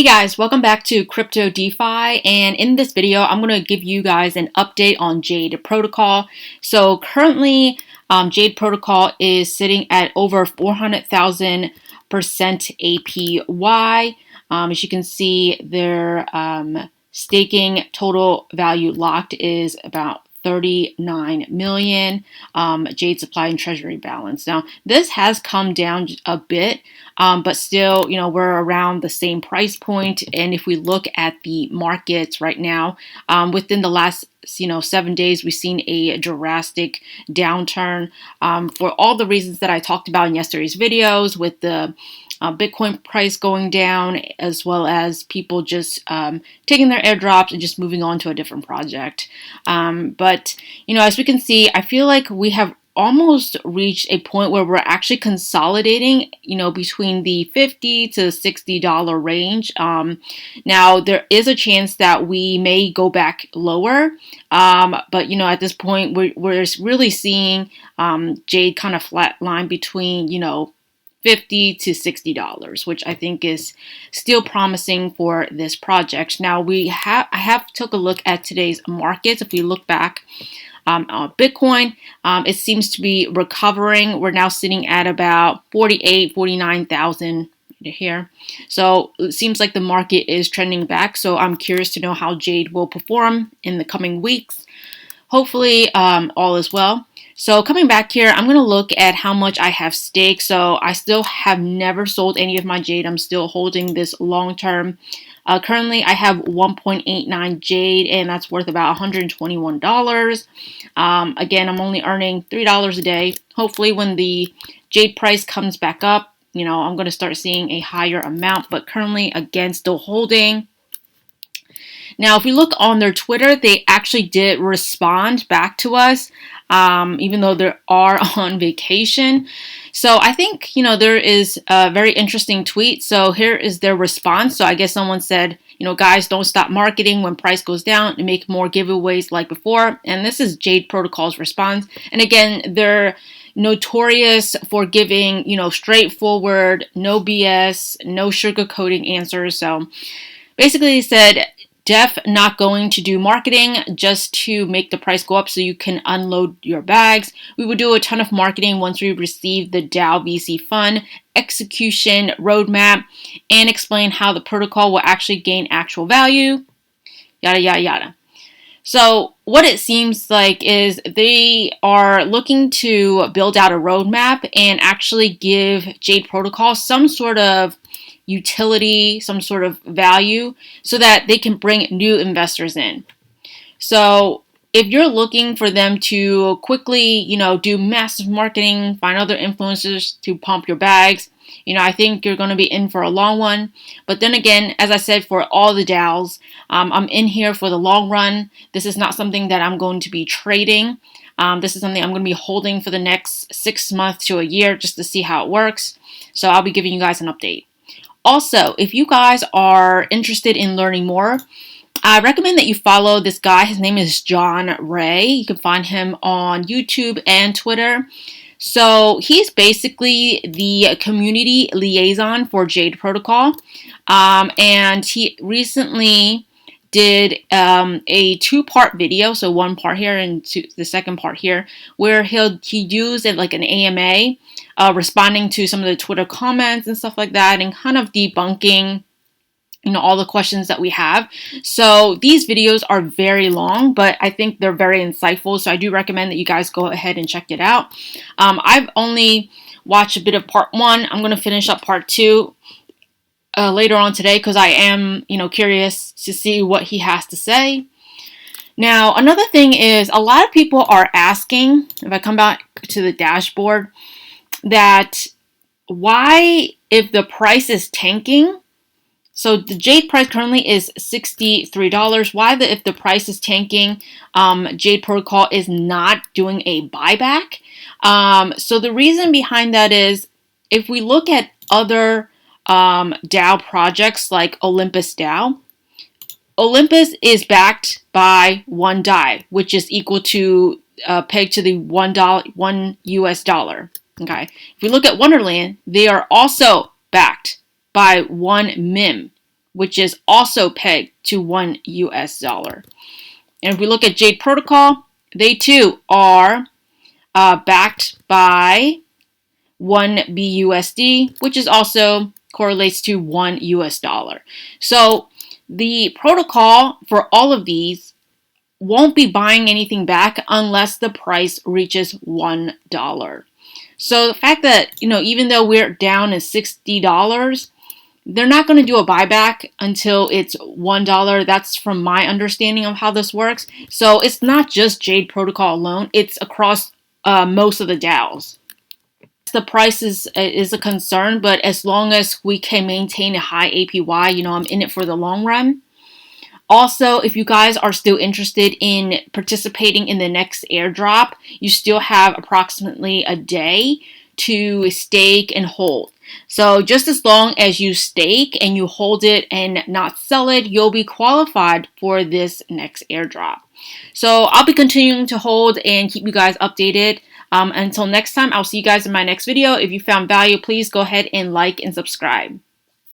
Hey guys, welcome back to Crypto DeFi, and in this video I'm going to give you guys an update on Jade protocol. So currently Jade protocol is sitting at over 400,000% APY. As you can see, their staking total value locked is about 39 million Jade supply and treasury balance. Now this has come down a bit, but still, we're around the same price point. And if we look at the markets right now, within the last 7 days, we've seen a drastic downturn for all the reasons that I talked about in yesterday's videos, with the Bitcoin price going down, as well as people just taking their airdrops and just moving on to a different project. But as we can see, I feel like we have almost reached a point where we're actually consolidating, between the $50 to $60 range. Now there is a chance that we may go back lower, but at this point we're really seeing Jade kind of flatline between $50 to $60, which I think is still promising for this project. Now I have took a look at today's markets. If we look back on Bitcoin, it seems to be recovering. We're now sitting at about 49,000 here. So it seems like the market is trending back. So I'm curious to know how Jade will perform in the coming weeks. Hopefully all is well. So coming back here, I'm going to look at how much I have staked. So I still have never sold any of my Jade. I'm still holding this long term. Currently, I have 1.89 Jade, and that's worth about $121. Again, I'm only earning $3 a day. Hopefully, when the Jade price comes back up, I'm going to start seeing a higher amount. But currently, again, still holding. Now, if we look on their Twitter, they actually did respond back to us, even though they are on vacation. So I think, there is a very interesting tweet. So here is their response. So I guess someone said, guys, don't stop marketing when price goes down and make more giveaways like before. And this is Jade Protocol's response. And again, they're notorious for giving, straightforward, no BS, no sugarcoating answers. So basically they said, Def not going to do marketing just to make the price go up so you can unload your bags. We will do a ton of marketing once we receive the DAO VC fund execution roadmap and explain how the protocol will actually gain actual value, yada, yada, yada. So what it seems like is they are looking to build out a roadmap and actually give Jade Protocol some sort of utility, some sort of value, so that they can bring new investors in. So if you're looking for them to quickly, do massive marketing, find other influencers to pump your bags, I think you're going to be in for a long one. But then again, as I said, for all the DAOs, I'm in here for the long run. This is not something that I'm going to be trading. This is something I'm going to be holding for the next 6 months to a year just to see how it works. So I'll be giving you guys an update. Also, if you guys are interested in learning more, I recommend that you follow this guy. His name is John Ray. You can find him on YouTube and Twitter. So he's basically the community liaison for Jade Protocol. And he recently did a 2-part video, so one part here and the second part here, where he used it like an AMA, responding to some of the Twitter comments and stuff like that, and kind of debunking all the questions that we have. So these videos are very long, but I think they're very insightful. So I do recommend that you guys go ahead and check it out. I've only watched a bit of part 1. I'm going to finish up part 2 later on today because I am, curious to see what he has to say. Now, another thing is a lot of people are asking, if I come back to the dashboard, that why, if the price is tanking, so the Jade price currently is $63, why if the price is tanking, Jade Protocol is not doing a buyback? So the reason behind that is, if we look at other DAO projects like Olympus DAO, Olympus is backed by one DAI, which is equal to pegged to the $1 US dollar. Okay. If we look at Wonderland, they are also backed by one MIM, which is also pegged to 1 US dollar. And if we look at Jade Protocol, they too are backed by 1 BUSD, which is also correlates to 1 US dollar. So the protocol for all of these won't be buying anything back unless the price reaches $1. So the fact that, even though we're down at $60, they're not going to do a buyback until it's $1. That's from my understanding of how this works. So it's not just Jade Protocol alone. It's across most of the DAOs. The price is a concern, but as long as we can maintain a high APY, I'm in it for the long run. Also, if you guys are still interested in participating in the next airdrop, you still have approximately a day to stake and hold. So just as long as you stake and you hold it and not sell it, you'll be qualified for this next airdrop. So I'll be continuing to hold and keep you guys updated. Until next time, I'll see you guys in my next video. If you found value, please go ahead and like and subscribe.